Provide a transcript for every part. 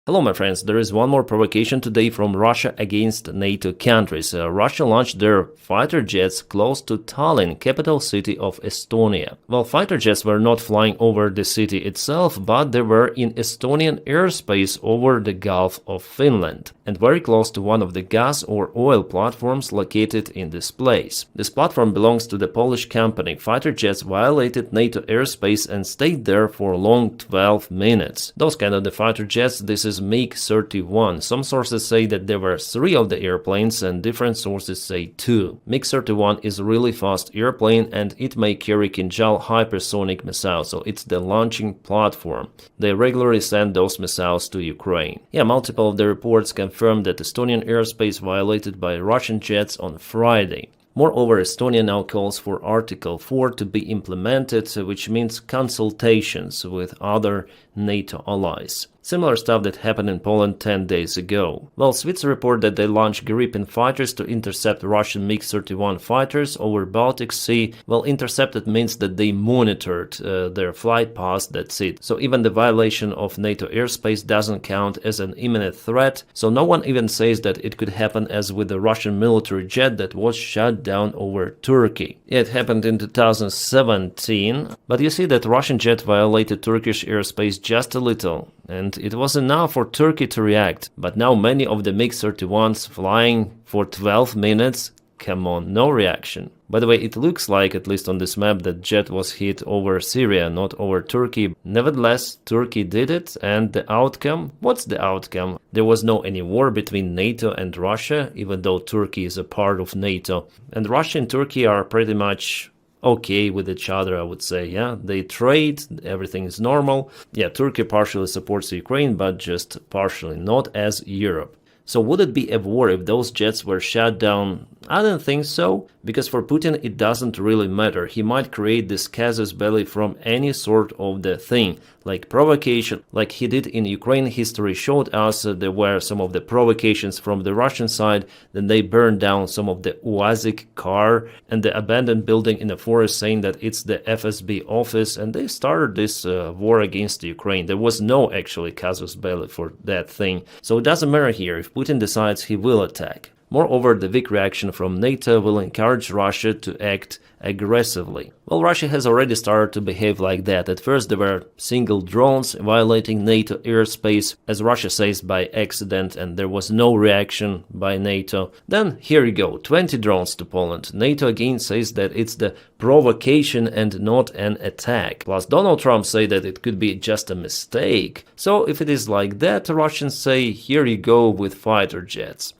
Hello my friends, there is one more provocation today from Russia against NATO countries. Russia launched their fighter jets close to Tallinn, capital city of Estonia. Well, fighter jets were not flying over the city itself, but they were in Estonian airspace over the Gulf of Finland and very close to one of the gas or oil platforms located in this place. This platform belongs to the Polish company. Fighter jets violated NATO airspace and stayed there for a long 12 minutes. Those kind of the fighter jets, this is MiG-31. Some sources say that there were 3 of the airplanes and different sources say 2. MiG-31 is a really fast airplane and it may carry Kinjal hypersonic missiles, so it's the launching platform. They regularly send those missiles to Ukraine. Yeah, multiple of the reports confirmed that Estonian airspace violated by Russian jets on Friday. Moreover, Estonia now calls for Article 4 to be implemented, which means consultations with other NATO allies. Similar stuff that happened in Poland 10 days ago. Well, Swedes report that they launched Gripen fighters to intercept Russian MiG-31 fighters over Baltic Sea. Well, intercepted means that they monitored their flight paths, that's it. So even the violation of NATO airspace doesn't count as an imminent threat. So no one even says that it could happen as with the Russian military jet that was shot down over Turkey. It happened in 2017, but you see that Russian jet violated Turkish airspace just a little. And it was enough for Turkey to react. But now many of the MiG-31s flying for 12 minutes, come on, no reaction. By the way, it looks like, at least on this map, that jet was hit over Syria, not over Turkey. Nevertheless, Turkey did it, and the outcome? What's the outcome? There was no any war between NATO and Russia, even though Turkey is a part of NATO. And Russia and Turkey are pretty much okay with each other, I would say. Yeah, they trade, everything is normal. Yeah, Turkey partially supports Ukraine, but just partially, not as Europe. So would it be a war if those jets were shot down? I don't think so, because for Putin it doesn't really matter. He might create this casus belli from any sort of the thing, like provocation, like he did in Ukraine. History showed us there were some of the provocations from the Russian side. Then they burned down some of the UAZik car and the abandoned building in the forest, saying that it's the FSB office, and they started this war against Ukraine. There was no actually casus belli for that thing. So it doesn't matter here if Putin decides he will attack. Moreover, the weak reaction from NATO will encourage Russia to act aggressively. Well, Russia has already started to behave like that. At first there were single drones violating NATO airspace, as Russia says, by accident, and there was no reaction by NATO. Then here you go, 20 drones to Poland. NATO again says that it's the provocation and not an attack. Plus Donald Trump say that it could be just a mistake. So if it is like that, Russians say, here you go with fighter jets.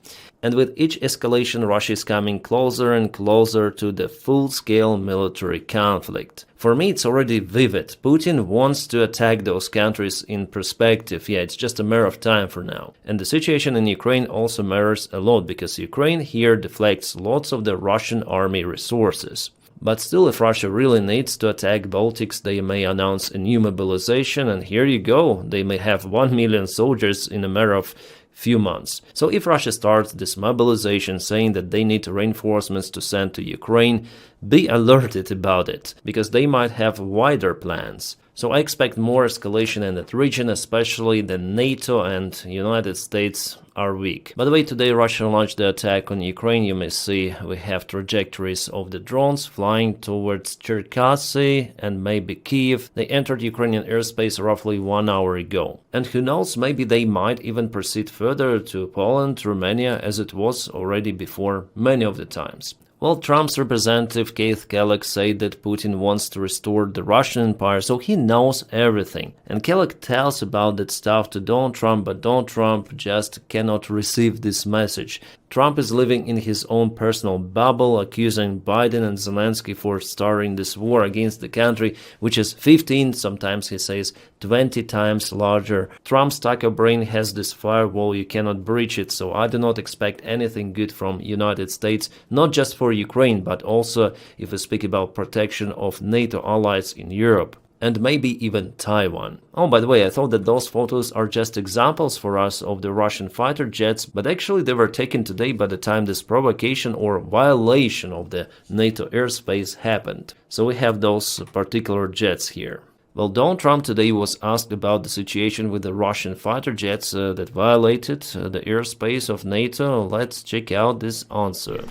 And with each escalation, Russia is coming closer and closer to the full-scale military conflict. For me, it's already vivid. Putin wants to attack those countries in perspective. Yeah, it's just a matter of time for now. And the situation in Ukraine also matters a lot, because Ukraine here deflects lots of the Russian army resources. But still, if Russia really needs to attack Baltics, they may announce a new mobilization, and here you go, they may have 1 million soldiers in a matter of few months. So if Russia starts this mobilization saying that they need reinforcements to send to Ukraine, be alerted about it, because they might have wider plans. So I expect more escalation in that region, especially the NATO and United States are weak. By the way, today Russia launched the attack on Ukraine. You may see we have trajectories of the drones flying towards Cherkasy and maybe Kiev. They entered Ukrainian airspace roughly 1 hour ago. And who knows, maybe they might even proceed further to Poland, Romania, as it was already before many of the times. Well, Trump's representative Keith Kellogg said that Putin wants to restore the Russian Empire, so he knows everything. And Kellogg tells about that stuff to Donald Trump, but Donald Trump just cannot receive this message. Trump is living in his own personal bubble, accusing Biden and Zelensky for starting this war against the country, which is 15, sometimes he says 20 times larger. Trump's Taco brain has this firewall, you cannot breach it, so I do not expect anything good from United States, not just for Ukraine, but also if we speak about protection of NATO allies in Europe. And maybe even Taiwan. Oh, by the way, I thought that those photos are just examples for us of the Russian fighter jets, but actually they were taken today by the time this provocation or violation of the NATO airspace happened. So we have those particular jets here. Well, Donald Trump today was asked about the situation with the Russian fighter jets that violated the airspace of NATO. Let's check out this answer.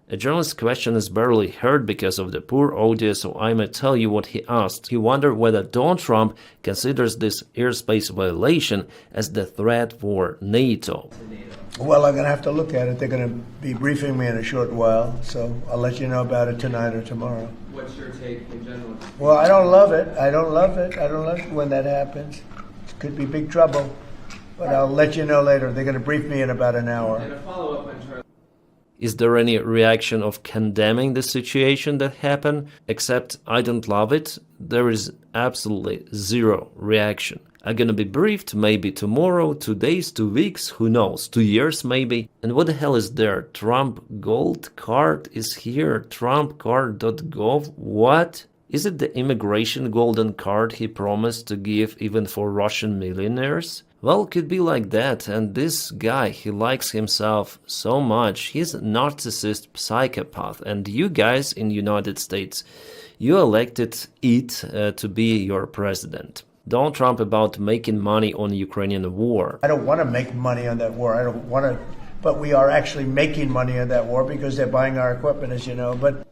A journalist's question is barely heard because of the poor audio, so I may tell you what he asked. He wondered whether Donald Trump considers this airspace violation as the threat for NATO. Well, I'm going to have to look at it. They're going to be briefing me in a short while, so I'll let you know about it tonight or tomorrow. What's your take in general? Well, I don't love it. I don't love it when that happens. It could be big trouble, but I'll let you know later. They're going to brief me in about an hour. And a follow-up on Charlie. Is there any reaction of condemning the situation that happened? Except I don't love it. There is absolutely zero reaction. I'm gonna be briefed maybe tomorrow, 2 days, 2 weeks, who knows, 2 years maybe. And what the hell is there? Trump Gold Card is here, trumpcard.gov. What? Is it the immigration golden card he promised to give even for Russian millionaires? Well, could be like that, and this guy, he likes himself so much, he's a narcissist psychopath, and you guys in United States, you elected it to be your president. Donald Trump about making money on Ukrainian war. I don't want to make money on that war. I don't want to, but we are actually making money on that war because they're buying our equipment, as you know. But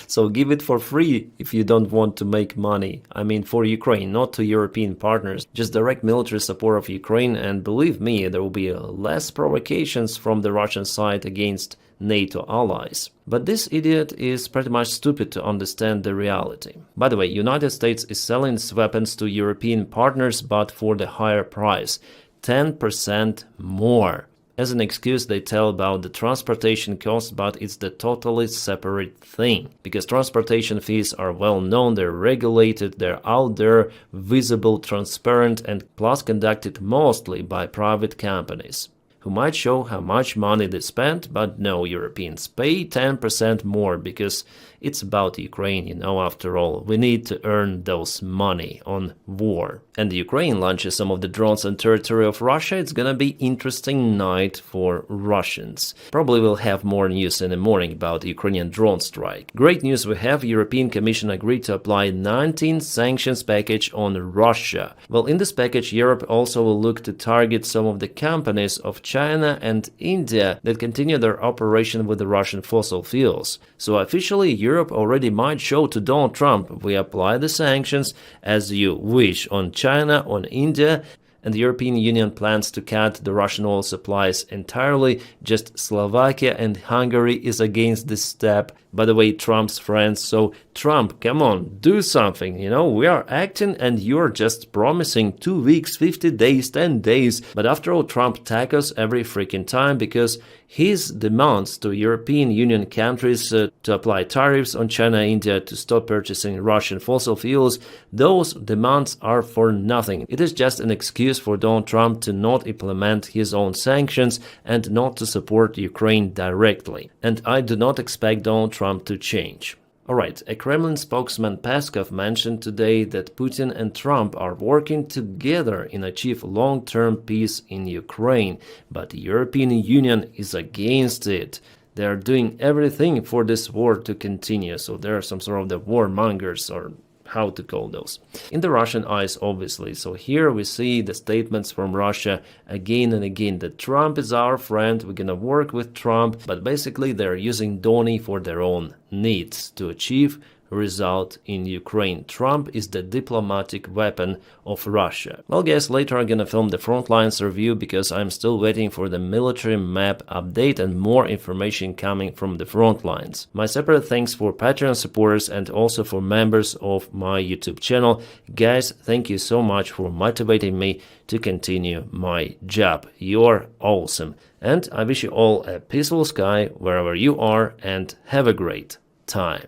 so give it for free if you don't want to make money. I mean, for Ukraine, not to European partners. Just direct military support of Ukraine, and believe me, there will be less provocations from the Russian side against NATO allies. But this idiot is pretty much stupid to understand the reality. By the way, United States is selling its weapons to European partners, but for the higher price, 10% more. As an excuse, they tell about the transportation costs, but it's the totally separate thing. Because transportation fees are well known, they're regulated, they're out there, visible, transparent, and plus conducted mostly by private companies, who might show how much money they spent, but no, Europeans pay 10% more because it's about Ukraine, you know, after all. We need to earn those money on war. And the Ukraine launches some of the drones on territory of Russia. It's gonna be interesting night for Russians. Probably we'll have more news in the morning about the Ukrainian drone strike. Great news we have. European Commission agreed to apply 19 sanctions package on Russia. Well, in this package, Europe also will look to target some of the companies of China and India that continue their operation with the Russian fossil fuels. So officially, Europe already might show to Donald Trump, we apply the sanctions as you wish on China, on India, and the European Union plans to cut the Russian oil supplies entirely. Just Slovakia and Hungary is against this step. By the way, Trump's friends, so Trump, come on, do something, you know, we are acting and you're just promising 2 weeks, 50 days, 10 days. But after all, Trump tackles every freaking time because his demands to European Union countries to apply tariffs on China, India, to stop purchasing Russian fossil fuels, those demands are for nothing. It is just an excuse for Donald Trump to not implement his own sanctions and not to support Ukraine directly. And I do not expect Donald Trump to change. Alright, a Kremlin spokesman Peskov mentioned today that Putin and Trump are working together in achieve long-term peace in Ukraine, but the European Union is against it. They are doing everything for this war to continue, so there are some sort of the warmongers, or how to call those, in the Russian eyes, obviously. So here we see the statements from Russia again and again that Trump is our friend, we're gonna work with Trump, but basically they're using Donny for their own needs to achieve result in Ukraine. Trump is the diplomatic weapon of Russia. Well, guys, later I'm gonna film the front lines review because I'm still waiting for the military map update and more information coming from the front lines. My separate thanks for Patreon supporters and also for members of my YouTube channel. Guys, thank you so much for motivating me to continue my job. You're awesome. And I wish you all a peaceful sky wherever you are and have a great time.